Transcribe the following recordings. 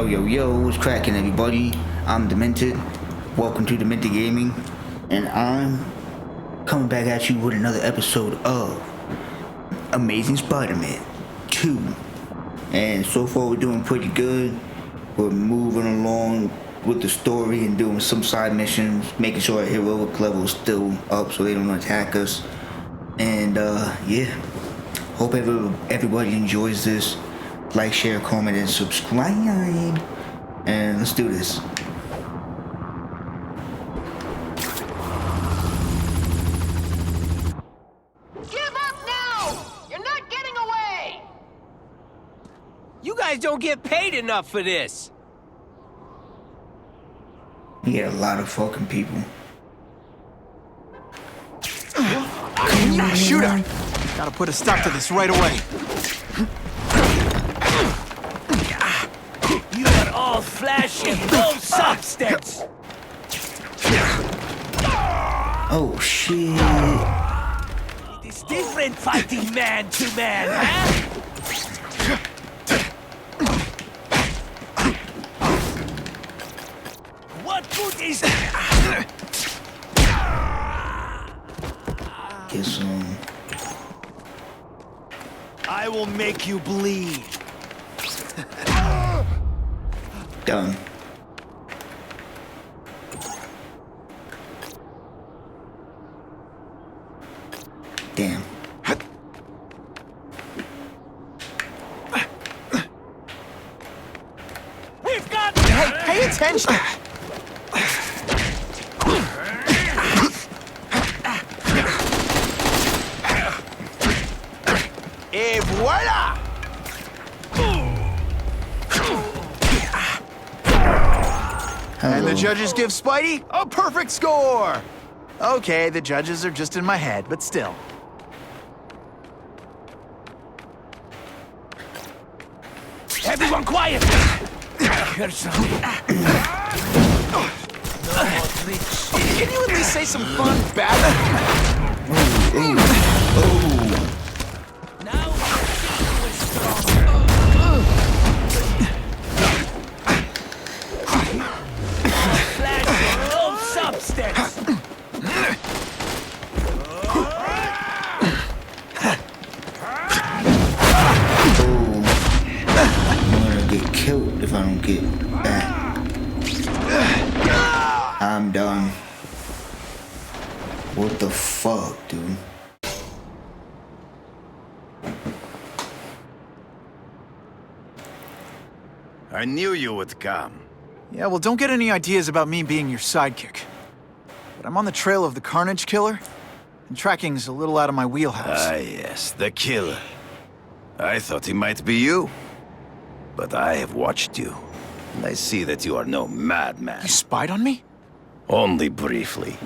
Yo, yo, yo, what's cracking, everybody? I'm Demented. Welcome to Demented Gaming. And I'm coming back at you with another episode of Amazing Spider-Man 2. And so far we're doing pretty good. We're moving along with the story and doing some side missions, making sure our heroic level is still up so they don't attack us. And yeah, hope everybody enjoys this. Like, share, comment, and subscribe. And let's do this. Give up now! You're not getting away! You guys don't get paid enough for this! Yeah, a lot of fucking people. Yeah, shoot her! Gotta put a stop to this right away. You are all flesh and no substance! Oh shit. It is different fighting man to man, huh? What good is that? Get some. I will make you bleed. Done. Damn. We've got... Hey, pay attention! Et voila! And the judges give Spidey a perfect score! Okay, the judges are just in my head, but still. Everyone quiet! Here's some. Can you at least say some fun bad? Now we're strong. Flash and no substance. I'm gonna get killed if I don't get back. I'm done. What the fuck, dude? I knew you would come. Yeah, well, don't get any ideas about me being your sidekick. But I'm on the trail of the Carnage Killer, and tracking's a little out of my wheelhouse. Ah, yes, the killer. I thought he might be you. But I have watched you, and I see that you are no madman. You spied on me? Only briefly.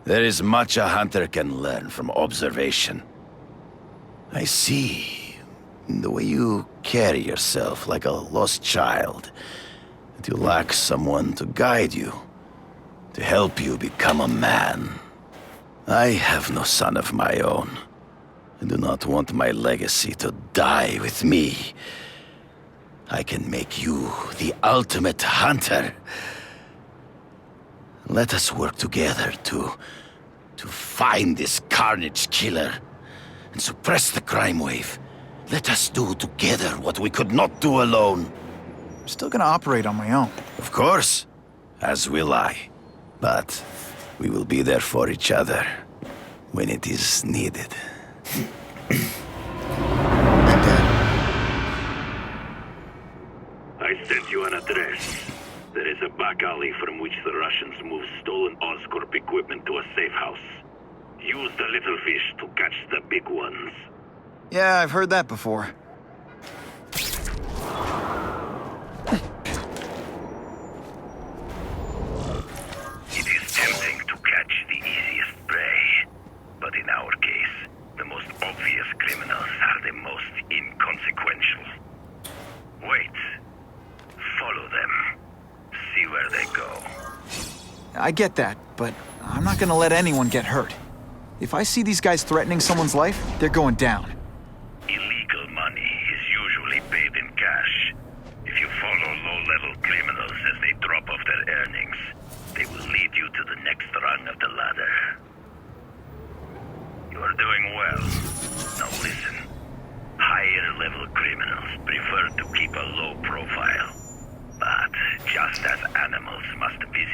There is much a hunter can learn from observation. I see in the way you carry yourself like a lost child, that you lack someone to guide you, to help you become a man. I have no son of my own. I do not want my legacy to die with me. I can make you the ultimate hunter. Let us work together to find this Carnage Killer and suppress the crime wave. Let us do together what we could not do alone. I'm still gonna operate on my own. Of course, as will I. But we will be there for each other when it is needed. I sent you an address. There is a back alley from which the Russians move stolen Oscorp equipment to a safe house. Use the little fish to catch the big ones. Yeah, I've heard that before. It is tempting to catch the easiest prey. But in our case, the most obvious criminals are the most inconsequential. Wait. Follow them. See where they go. I get that, but I'm not gonna let anyone get hurt. If I see these guys threatening someone's life, they're going down. Illegal money is usually paid in cash. If you follow low-level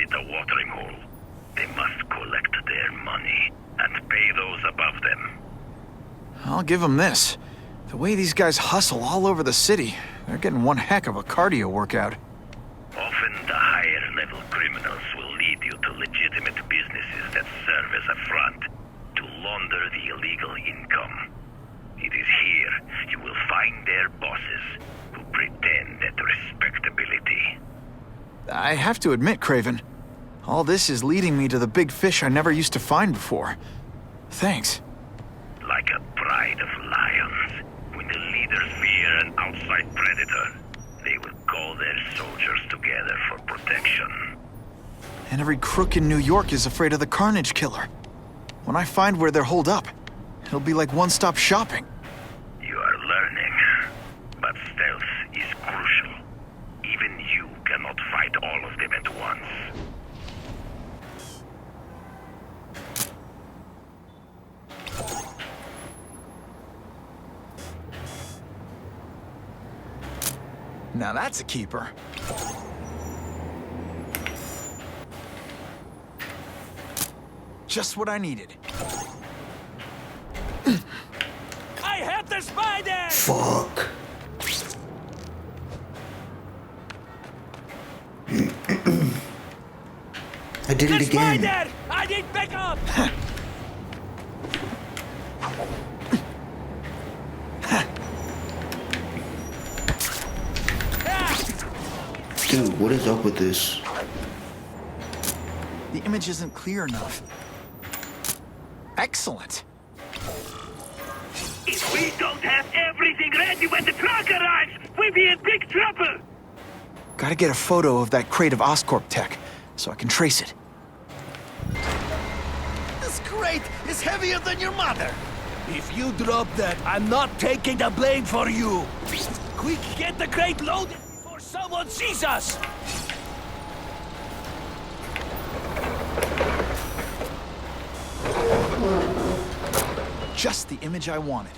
visit a watering hole. They must collect their money and pay those above them. I'll give them this. The way these guys hustle all over the city, they're getting one heck of a cardio workout. Often the higher level criminals will lead you to legitimate businesses that serve as a front to launder the illegal income. It is here you will find their bosses who pretend at respectability. I have to admit, Craven, all this is leading me to the big fish I never used to find before. Thanks. Like a pride of lions, when the leaders fear an outside predator, they will call their soldiers together for protection. And every crook in New York is afraid of the Carnage Killer. When I find where they're holed up, it'll be like one-stop shopping. You are learning, but stealth is crucial. Even you cannot fight all of them at once. Now that's a keeper. Just what I needed. I have the spider! Fuck. I did it The again. spider! I need backup! Dude, what is up with this? The image isn't clear enough. Excellent. If we don't have everything ready when the truck arrives, we'll be in big trouble! Gotta get a photo of that crate of Oscorp tech, so I can trace it. This crate is heavier than your mother. If you drop that, I'm not taking the blame for you. Quick, get the crate loaded before someone sees us! Just the image I wanted.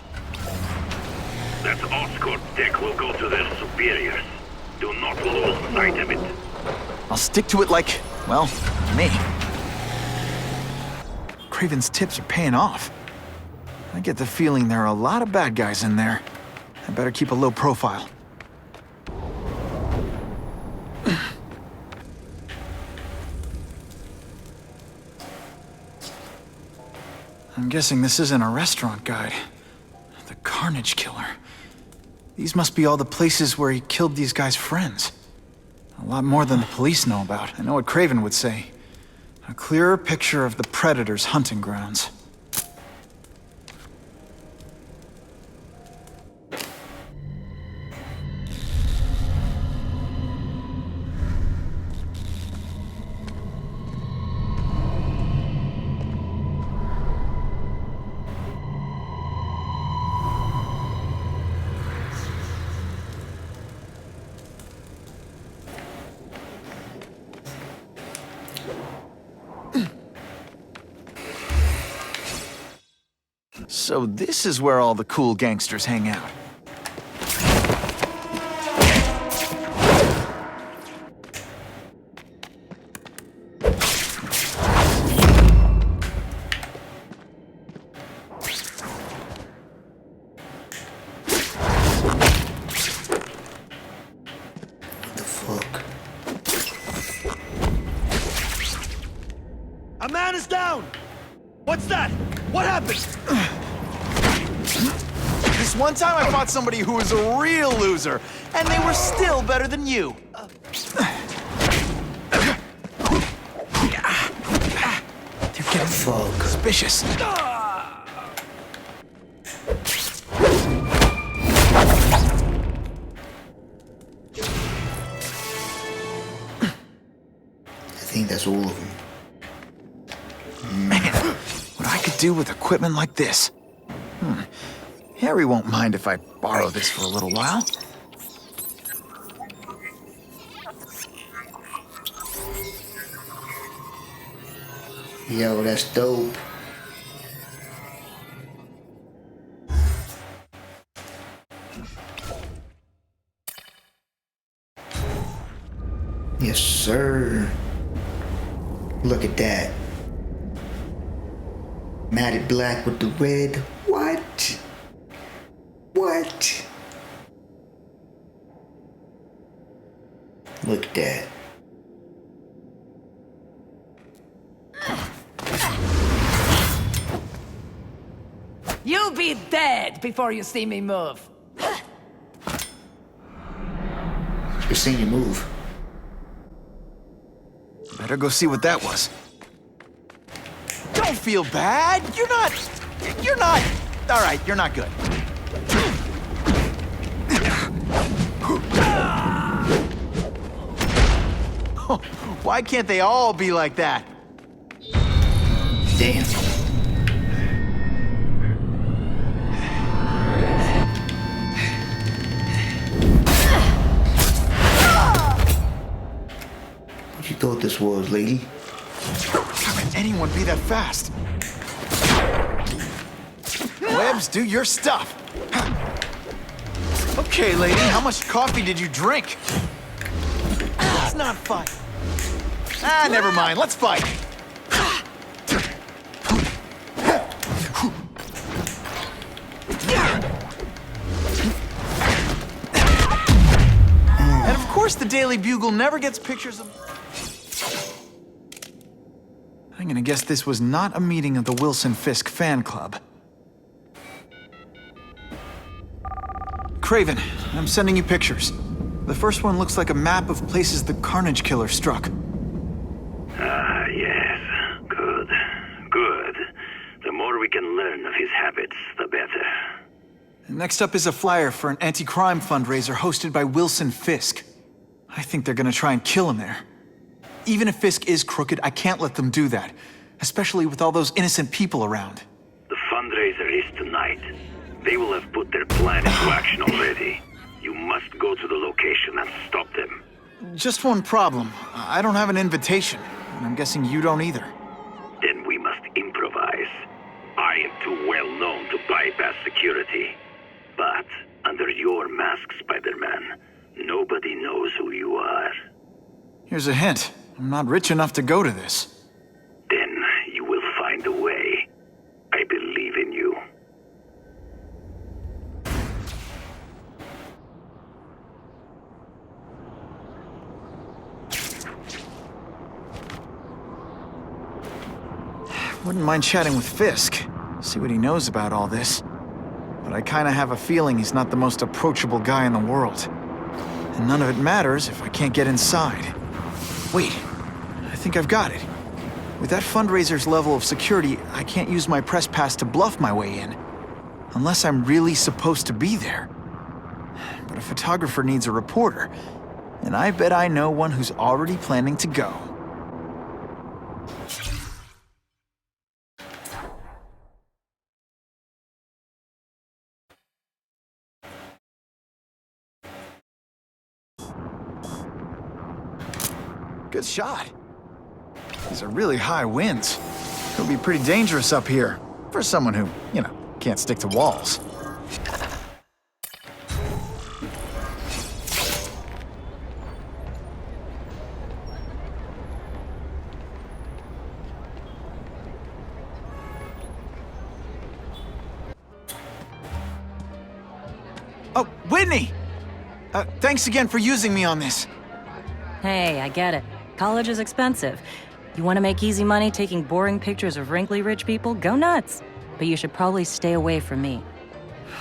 That Oscorp tech will go to their superiors. Do not lose sight of it. I'll stick to it like, well, me. Craven's tips are paying off. I get the feeling there are a lot of bad guys in there. I better keep a low profile. I'm guessing this isn't a restaurant guide. The Carnage Killer. These must be all the places where he killed these guys' friends. A lot more than the police know about. I know what Craven would say. A clearer picture of the Predator's hunting grounds. So this is where all the cool gangsters hang out. What the fuck? A man is down! What's that? What happened? This one time I fought somebody who was a real loser, and they were still better than you. They're getting Fuck. suspicious. I think that's all of them. Man, what I could do with equipment like this. Harry won't mind if I borrow this for a little while. Yo, that's dope. Yes, sir. Look at that. Matted black with the red. What? What? Look at that. You'll be dead before you see me move. Just seen you move. Better go see what that was. Don't feel bad. You're not... All right, you're not good. Why can't they all be like that? Damn. What you thought this was, lady? How can anyone be that fast? Webbs, do your stuff. Okay, lady, how much coffee did you drink? Let's not fight. Ah, never mind, let's fight. And of course the Daily Bugle never gets pictures of... I'm gonna guess this was not a meeting of the Wilson Fisk fan club. Craven, I'm sending you pictures. The first one looks like a map of places the Carnage Killer struck. Ah, yes. Good. Good. The more we can learn of his habits, the better. Next up is a flyer for an anti-crime fundraiser hosted by Wilson Fisk. I think they're gonna try and kill him there. Even if Fisk is crooked, I can't let them do that. Especially with all those innocent people around. The fundraiser is tonight. They will have put their plan into action already. You must go to the location and stop them. Just one problem. I don't have an invitation, and I'm guessing you don't either. Then we must improvise. I am too well known to bypass security. But under your mask, Spider-Man, nobody knows who you are. Here's a hint. I'm not rich enough to go to this. Then you will find a way. I believe in you. Wouldn't mind chatting with Fisk, see what he knows about all this. But I kinda have a feeling he's not the most approachable guy in the world. And none of it matters if I can't get inside. Wait, I think I've got it. With that fundraiser's level of security, I can't use my press pass to bluff my way in. Unless I'm really supposed to be there. But a photographer needs a reporter, and I bet I know one who's already planning to go. Good shot. These are really high winds. It'll be pretty dangerous up here for someone who, you know, can't stick to walls. Oh, Whitney! Thanks again for using me on this. Hey, I get it. College is expensive. You want to make easy money taking boring pictures of wrinkly rich people? Go nuts. But you should probably stay away from me.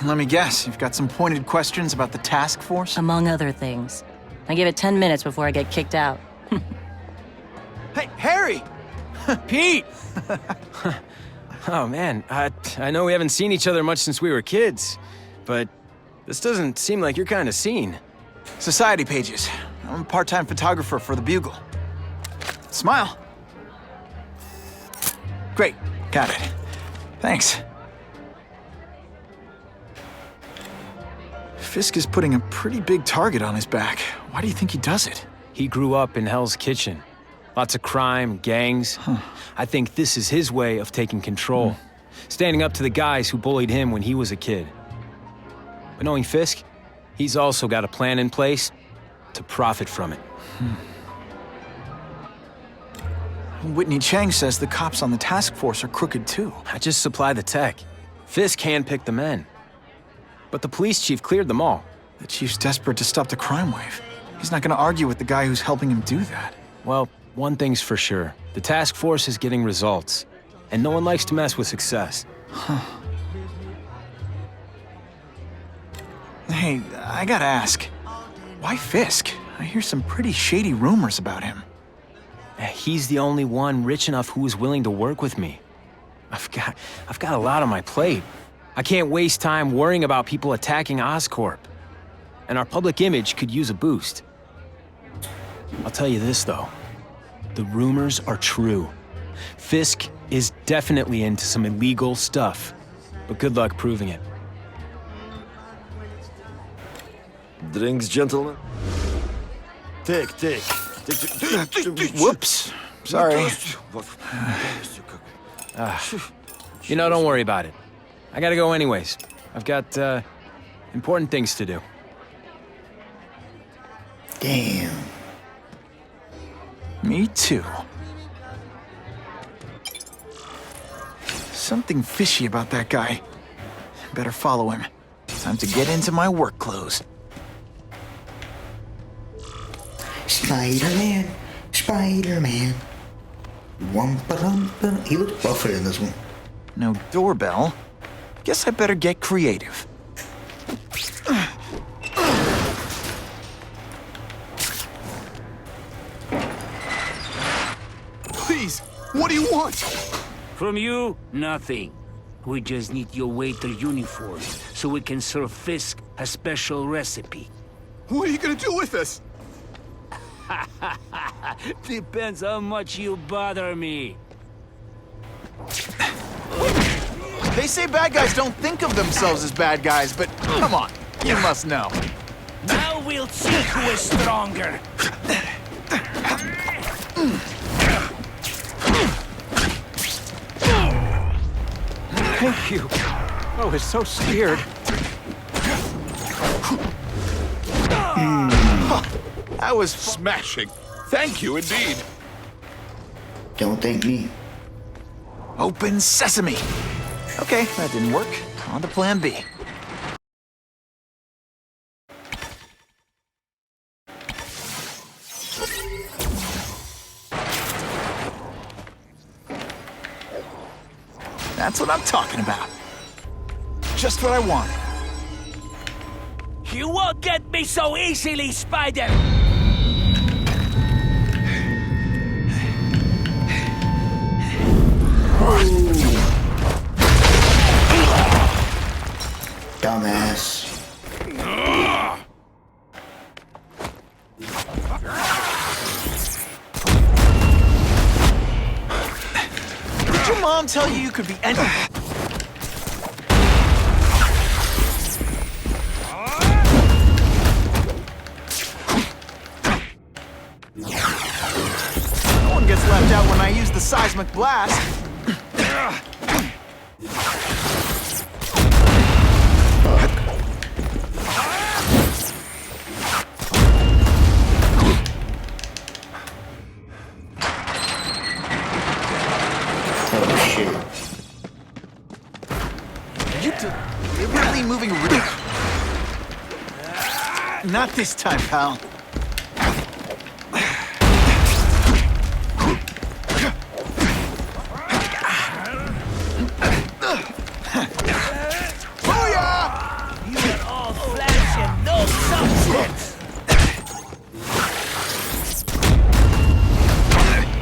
Let me guess, you've got some pointed questions about the task force? Among other things. I give it 10 minutes before I get kicked out. Hey, Harry! Pete! Oh, man, I know we haven't seen each other much since we were kids, but this doesn't seem like your kind of scene. Society pages. I'm a part-time photographer for the Bugle. Smile. Great, got it. Thanks. Fisk is putting a pretty big target on his back. Why do you think he does it? He grew up in Hell's Kitchen. Lots of crime, gangs. I think this is his way of taking control. Standing up to the guys who bullied him when he was a kid. But knowing Fisk, he's also got a plan in place to profit from it. Whitney Chang says the cops on the task force are crooked too. I just supply the tech. Fisk handpicked the men. But the police chief cleared them all. The chief's desperate to stop the crime wave. He's not gonna argue with the guy who's helping him do that. Well, one thing's for sure. The task force is getting results. And no one likes to mess with success. Hey, I gotta ask. Why Fisk? I hear some pretty shady rumors about him. He's the only one rich enough who is willing to work with me. I've got a lot on my plate. I can't waste time worrying about people attacking Oscorp. And our public image could use a boost. I'll tell you this, though. The rumors are true. Fisk is definitely into some illegal stuff. But good luck proving it. Drinks, gentlemen? Take. Whoops. Sorry. You know, don't worry about it. I gotta go anyways. I've got, important things to do. Damn. Me too. Something fishy about that guy. Better follow him. Time to get into my work clothes. Spider-Man. Spider-Man. Wumpa-lumpa. He looks buffer in this one. No doorbell. Guess I better get creative. Please, what do you want? From you, nothing. We just need your waiter uniform so we can serve Fisk a special recipe. What are you gonna do with us? Depends how much you bother me. They say bad guys don't think of themselves as bad guys, but come on, you must know. Now we'll see who is stronger. Thank you. I was so scared. That was Smashing. Thank you indeed. Don't thank me. open sesame. Okay, that didn't work. On to plan B. That's what I'm talking about. Just what I want. You won't get me so easily, Spider! Dumbass. Did your mom tell you you could be any... No one gets left out when I use the seismic blast. Deliberately moving really... Not this time, pal. Booyah! You are all flesh and no substance!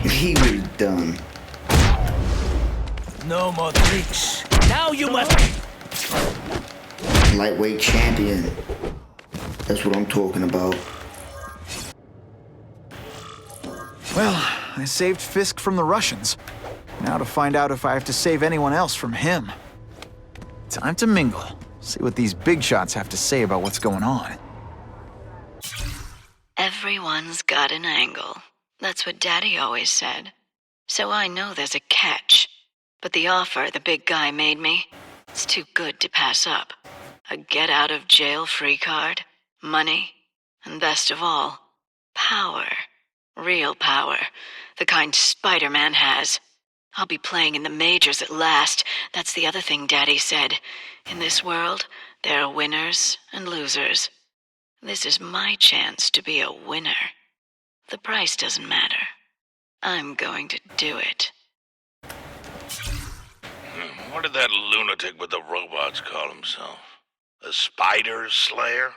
He was done. No more tricks. Now you must... Lightweight champion. That's what I'm talking about. Well, I saved Fisk from the Russians. Now to find out if I have to save anyone else from him. Time to mingle. See what these big shots have to say about what's going on. Everyone's got an angle. That's what Daddy always said. So I know there's a catch. But the offer the big guy made me, it's too good to pass up. A get-out-of-jail-free card, money, and best of all, power. Real power. The kind Spider-Man has. I'll be playing in the majors at last. That's the other thing Daddy said. In this world, there are winners and losers. This is my chance to be a winner. The price doesn't matter. I'm going to do it. What did that lunatic with the robots call himself? A spider slayer?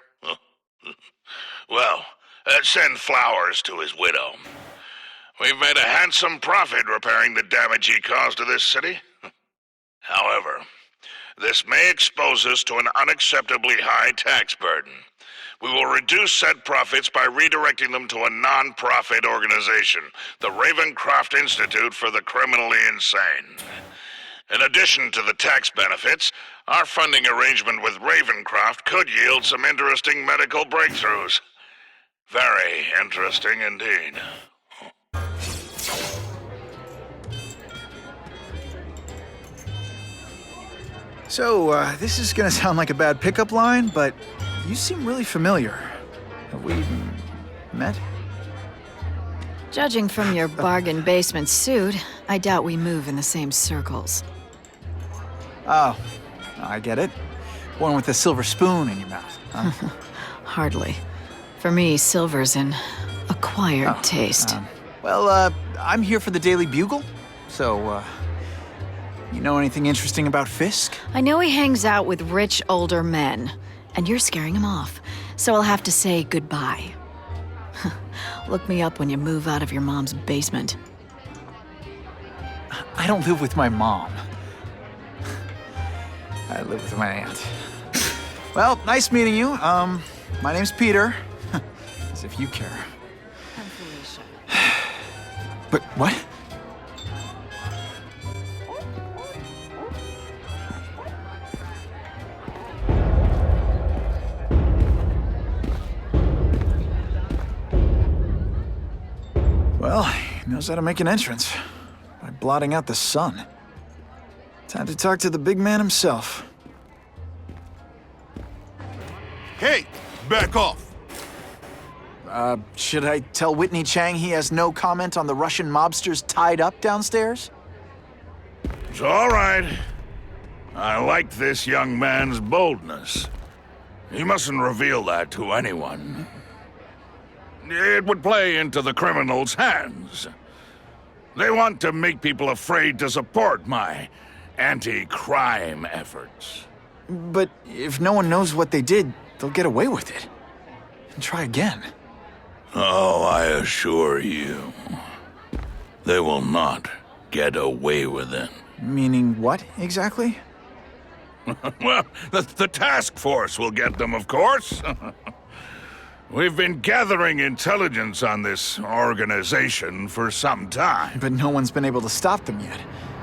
Well, send flowers to his widow. We've made a handsome profit repairing the damage he caused to this city. However, this may expose us to an unacceptably high tax burden. We will reduce said profits by redirecting them to a non-profit organization, the Ravencroft Institute for the Criminally Insane. In addition to the tax benefits, our funding arrangement with Ravencroft could yield some interesting medical breakthroughs. Very interesting indeed. So, this is gonna sound like a bad pickup line, but you seem really familiar. Have we met? Judging from your bargain basement suit, I doubt we move in the same circles. Oh, I get it. One with a silver spoon in your mouth, huh? Hardly. For me, silver's an acquired taste. Well, I'm here for the Daily Bugle, so, you know anything interesting about Fisk? I know he hangs out with rich older men, and you're scaring him off, so I'll have to say goodbye. Look me up when you move out of your mom's basement. I don't live with my mom. I live with my aunt. Well, nice meeting you. My name's Peter. As if you care. I'm Felicia. But what? Well, he knows how to make an entrance by blotting out the sun. Time to talk to the big man himself. Hey, back off. Should I tell Whitney Chang he has no comment on the Russian mobsters tied up downstairs? It's all right. I like this young man's boldness. He mustn't reveal that to anyone. It would play into the criminals' hands. They want to make people afraid to support my anti-crime efforts. But if no one knows what they did, they'll get away with it. And try again. Oh, I assure you, they will not get away with it. Meaning what, exactly? Well, the task force will get them, of course. We've been gathering intelligence on this organization for some time. But no one's been able to stop them yet.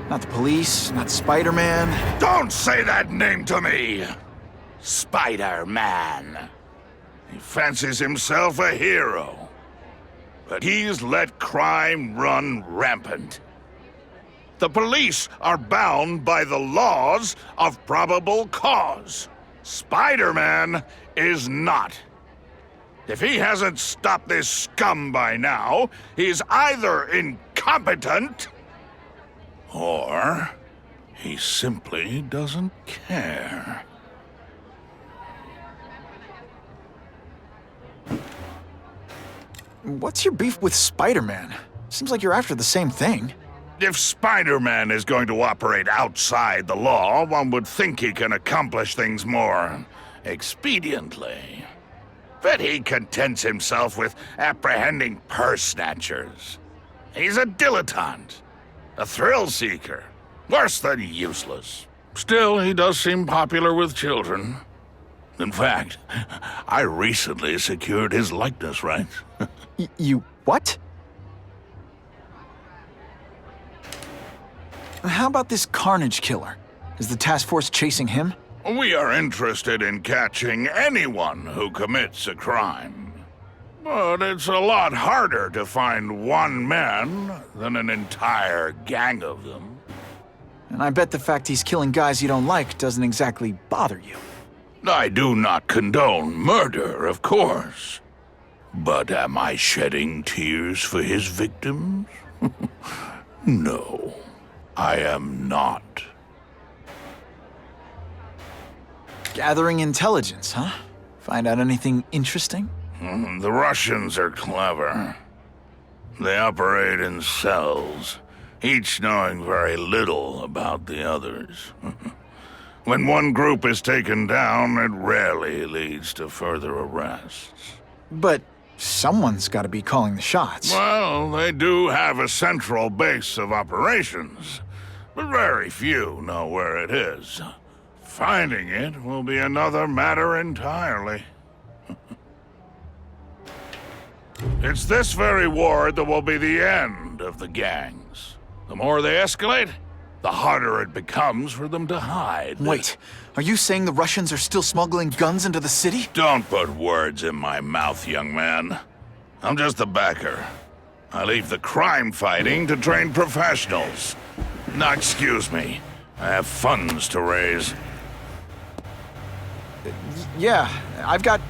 Not the police, not Spider-Man. Don't say that name to me! Spider-Man. He fancies himself a hero. But he's let crime run rampant. The police are bound by the laws of probable cause. Spider-Man is not. If he hasn't stopped this scum by now, he's either incompetent, or he simply doesn't care. What's your beef with Spider-Man? Seems like you're after the same thing. If Spider-Man is going to operate outside the law, one would think he can accomplish things more expediently. But he contents himself with apprehending purse snatchers. He's a dilettante, a thrill seeker, worse than useless. Still, he does seem popular with children. In fact, I recently secured his likeness rights. You what? How about this Carnage Killer? Is the task force chasing him? We are interested in catching anyone who commits a crime. But it's a lot harder to find one man than an entire gang of them. And I bet the fact he's killing guys you don't like doesn't exactly bother you. I do not condone murder, of course. But am I shedding tears for his victims? No, I am not. Gathering intelligence, huh? Find out anything interesting? The Russians are clever. They operate in cells, each knowing very little about the others. When one group is taken down, it rarely leads to further arrests. But someone's got to be calling the shots. Well, they do have a central base of operations, but very few know where it is. Finding it will be another matter entirely. It's this very war that will be the end of the gangs. The more they escalate, the harder it becomes for them to hide. Wait, are you saying the Russians are still smuggling guns into the city? Don't put words in my mouth, young man. I'm just a backer. I leave the crime fighting to trained professionals. Now, excuse me. I have funds to raise. Yeah, I've got,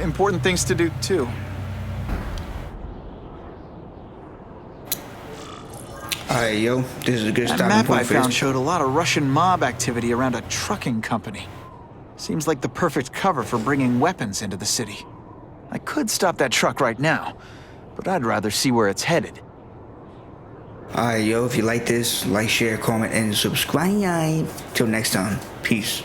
important things to do, too. Alright, yo, this is a good That starting map I point for found this. showed a lot of Russian mob activity around a trucking company. Seems like the perfect cover for bringing weapons into the city. I could stop that truck right now, but I'd rather see where it's headed. Alright, yo, if you like this, like, share, comment, and subscribe. Till next time, peace.